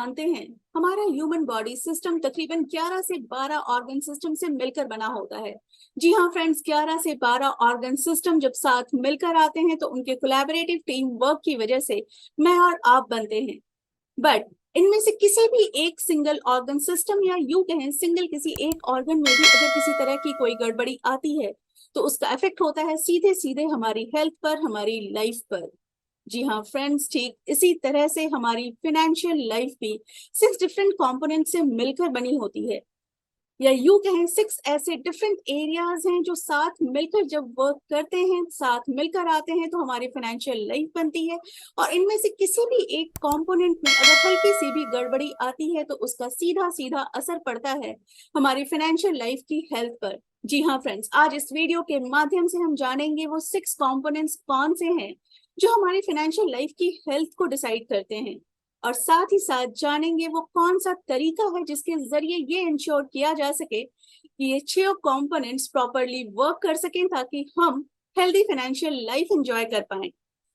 जानते हैं हमारा ह्यूमन बॉडी सिस्टम तकरीबन 11 से 12 ऑर्गन सिस्टम से मिलकर बना होता है। जी हाँ फ्रेंड्स, 11 से 12 ऑर्गन सिस्टम जब साथ मिलकर आते हैं तो उनके कोलैबोरेटिव टीम वर्क की वजह से मैं और आप बनते हैं। बट इनमें से किसी भी एक सिंगल ऑर्गन सिस्टम या यूं कहें सिंगल किसी एक ऑर्गन में भी अगर किसी तरह की कोई गड़बड़ी आती है तो उसका इफेक्ट होता है सीधे सीधे हमारी हेल्थ पर, हमारी लाइफ पर। जी हाँ फ्रेंड्स, ठीक इसी तरह से हमारी फाइनेंशियल लाइफ भी 6 डिफरेंट कंपोनेंट से मिलकर बनी होती है, या यूं कहें 6 ऐसे डिफरेंट एरियाज हैं जो साथ मिलकर जब वर्क करते हैं, साथ मिलकर आते हैं तो हमारी फाइनेंशियल लाइफ बनती है। और इनमें से किसी भी एक कंपोनेंट में अगर हल्की सी भी गड़बड़ी आती है तो उसका सीधा सीधा असर पड़ता है हमारी फाइनेंशियल लाइफ की हेल्थ पर। जी हाँ फ्रेंड्स, आज इस वीडियो के माध्यम से हम जानेंगे वो 6 कंपोनेंट्स कौन से हैं जो हमारी फाइनेंशियल लाइफ की हेल्थ को डिसाइड करते हैं, और साथ ही साथ जानेंगे वो कौन सा तरीका है जिसके जरिए ये इंश्योर किया जा सके कि ये 6 कंपोनेंट्स प्रॉपरली वर्क कर सकें ताकि हम हेल्दी फाइनेंशियल लाइफ एंजॉय कर पाएं।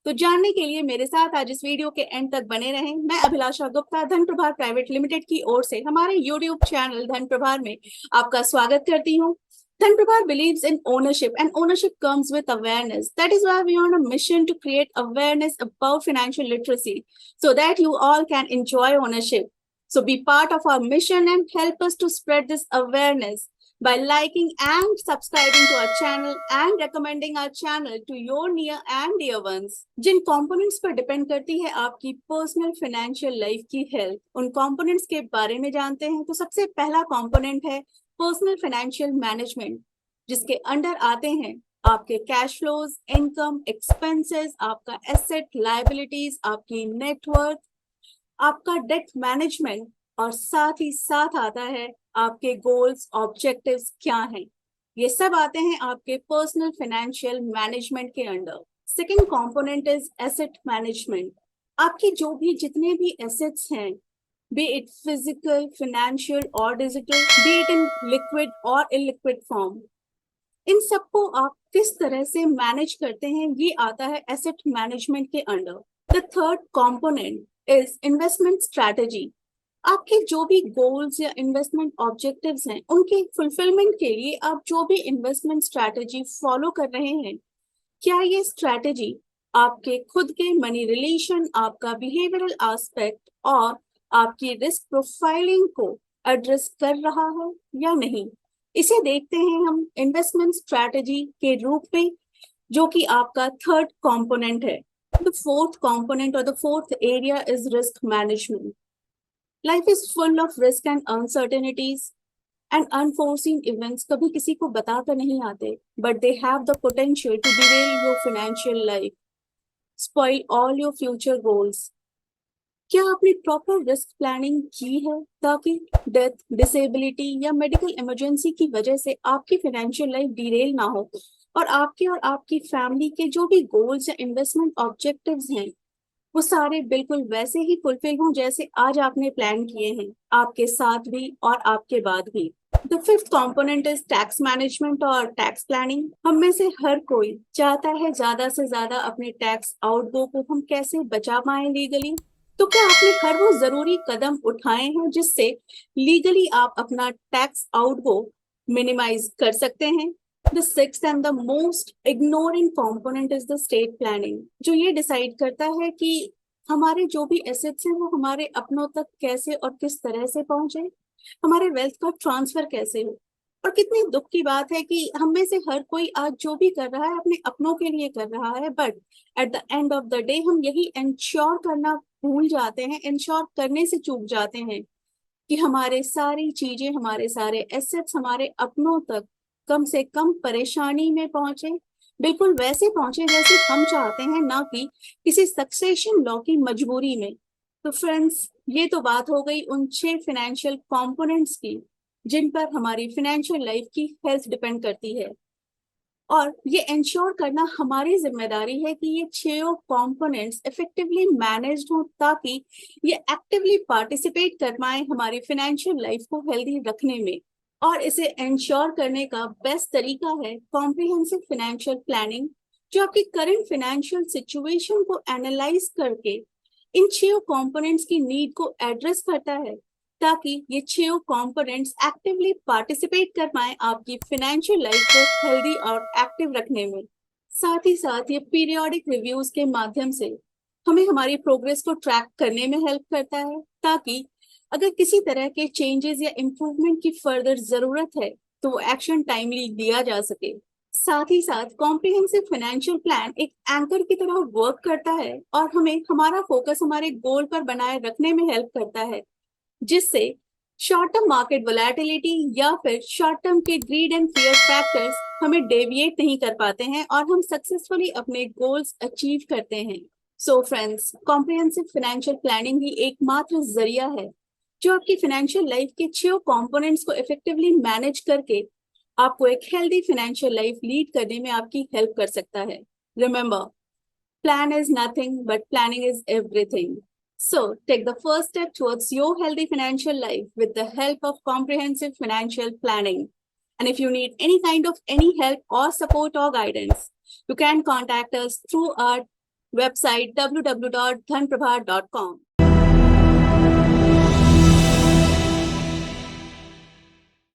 तो जानने के लिए मेरे साथ आज इस वीडियो के एंड तक बने रहें। मैं अभिलाषा गुप्ता धन प्रभार प्राइवेट लिमिटेड की ओर से हमारे यूट्यूब चैनल धन प्रभार में आपका स्वागत करती हूँ। Dhan Prabha believes in ownership, and ownership comes with awareness. That is why we are on a mission to create awareness about financial literacy so that you all can enjoy ownership. So be part of our mission and help us to spread this awareness by liking and subscribing to our channel and recommending our channel to your near and dear ones. Jin components पर depend करती है आपकी personal financial life की health, उन components के बारे में जानते हैं। तो सबसे पहला component है पर्सनल फाइनेंशियल मैनेजमेंट, जिसके अंडर आते हैं आपके कैश फ्लोज, इनकम, एक्सपेंसेस, आपका एसेट लायबिलिटीज, आपकी नेटवर्थ, आपका डेट मैनेजमेंट, और साथ ही साथ आता है आपके गोल्स, ऑब्जेक्टिव्स क्या हैं। ये सब आते हैं आपके पर्सनल फाइनेंशियल मैनेजमेंट के under. Second component is asset management. आपके जो भी जितने भी एसेट्स हैं, be it physical, financial or digital, be it in liquid or illiquid form, इन सबको आप किस तरह से मैनेज करते हैं ये आता है एसेट मैनेजमेंट के under. The third component is investment strategy. आपके जो भी गोल्स या इन्वेस्टमेंट ऑब्जेक्टिव्स हैं उनके फुलफिलमेंट के लिए आप जो भी इन्वेस्टमेंट स्ट्रैटेजी फॉलो कर रहे हैं, क्या ये स्ट्रैटेजी आपके खुद के मनी रिलेशन, आपका बिहेवियरल एस्पेक्ट और आपकी रिस्क प्रोफाइलिंग को एड्रेस कर रहा है या नहीं। इसे देखते हैं हम इन्वेस्टमेंट स्ट्रैटेजी के रूप में, जो कि आपका थर्ड कंपोनेंट है। द फोर्थ कंपोनेंट और the fourth area is risk management. Life is full of risk and uncertainties and unforeseen events कभी किसी को बता कर नहीं आते, but they have the potential to derail your financial life, spoil all your future goals. क्या आपने proper risk planning की है ताकि डेथ, डिसेबिलिटी या मेडिकल इमरजेंसी की वजह से आपकी फाइनेंशियल लाइफ डिरेल ना हो और आपके और आपकी फैमिली के जो भी गोल्स या इन्वेस्टमेंट ऑब्जेक्टिव्स हैं वो सारे बिल्कुल वैसे ही फुलफिल हों जैसे आज आपने प्लान किए हैं, आपके साथ भी और आपके बाद भी। The fifth component is tax management और टैक्स प्लानिंग। हम में से हर कोई चाहता है ज्यादा से ज्यादा अपने टैक्स आउटगो को हम कैसे बचा पाए लीगली। तो क्या आपने हर वो जरूरी कदम उठाए हैं जिससे लीगली आप अपना टैक्स आउटगो मिनिमाइज कर सकते हैं। The sixth and the most ignoring component is the state planning, जो ये डिसाइड करता है कि हमारे जो भी एसेट्स हैं वो हमारे अपनों तक कैसे और किस तरह से पहुंचे, हमारे वेल्थ का ट्रांसफर कैसे हो। और कितनी दुख की बात है कि हम में से हर कोई आज जो भी कर रहा है अपने अपनों के लिए कर रहा है, but at the end of the day हम यही इंश्योर करना भूल जाते हैं, इंश्योर करने से चूक जाते हैं कि हमारे सारी चीजें, हमारे सारे एसेट्स हमारे अपनों तक कम से कम परेशानी में पहुंचे, बिल्कुल वैसे पहुंचे जैसे हम चाहते हैं, ना कि किसी सक्सेशन लॉ की मजबूरी में। तो फ्रेंड्स, ये तो बात हो गई उन 6 फाइनेंशियल कंपोनेंट्स की जिन पर हमारी फाइनेंशियल लाइफ की हेल्थ डिपेंड करती है, और ये इंश्योर करना हमारी जिम्मेदारी है कि ये 6 कंपोनेंट्स इफेक्टिवली मैनेज्ड हो ताकि ये एक्टिवली पार्टिसिपेट कर पाए हमारी फाइनेंशियल लाइफ को हेल्दी रखने में। और इसे इंश्योर करने का बेस्ट तरीका है कॉम्प्रिहेंसिव फाइनेंशियल प्लानिंग, जो आपकी करंट फाइनेंशियल सिचुएशन को एनालाइज करके इन 6 कंपोनेंट्स की नीड को एड्रेस करता है ताकि ये 6 कंपोनेंट्स एक्टिवली पार्टिसिपेट कर पाए आपकी फाइनेंशियल लाइफ को हेल्दी और एक्टिव रखने में। साथ ही साथ ये पीरियोडिक रिव्यूज के माध्यम से हमें हमारी प्रोग्रेस को ट्रैक करने में हेल्प करता है, ताकि अगर किसी तरह के चेंजेस या इम्प्रूवमेंट की फर्दर जरूरत है तो वो एक्शन टाइमली लिया जा सके। साथ ही साथ कॉम्प्रिहेंसिव फाइनेंशियल प्लान एक एंकर की तरह वर्क करता है और हमें हमारा फोकस हमारे गोल पर बनाए रखने में हेल्प करता है, जिससे शॉर्ट टर्म मार्केट वोलेटिलिटी या फिर शॉर्ट टर्म के ग्रीड एंड फियर फैक्टर्स हमें डेविएट नहीं कर पाते हैं और हम सक्सेसफुली अपने गोल्स अचीव करते हैं। So friends, comprehensive financial planning ही एकमात्र जरिया है जो आपकी फाइनेंशियल लाइफ के 6 कंपोनेंट्स को इफेक्टिवली मैनेज करके आपको एक हेल्दी फाइनेंशियल लाइफ लीड करने में आपकी हेल्प कर सकता है। Remember, plan is nothing, but planning is everything. So, take the first step towards your healthy financial life with the help of comprehensive financial planning. And if you need any help or support or guidance, you can contact us through our website www.dhanprabha.com.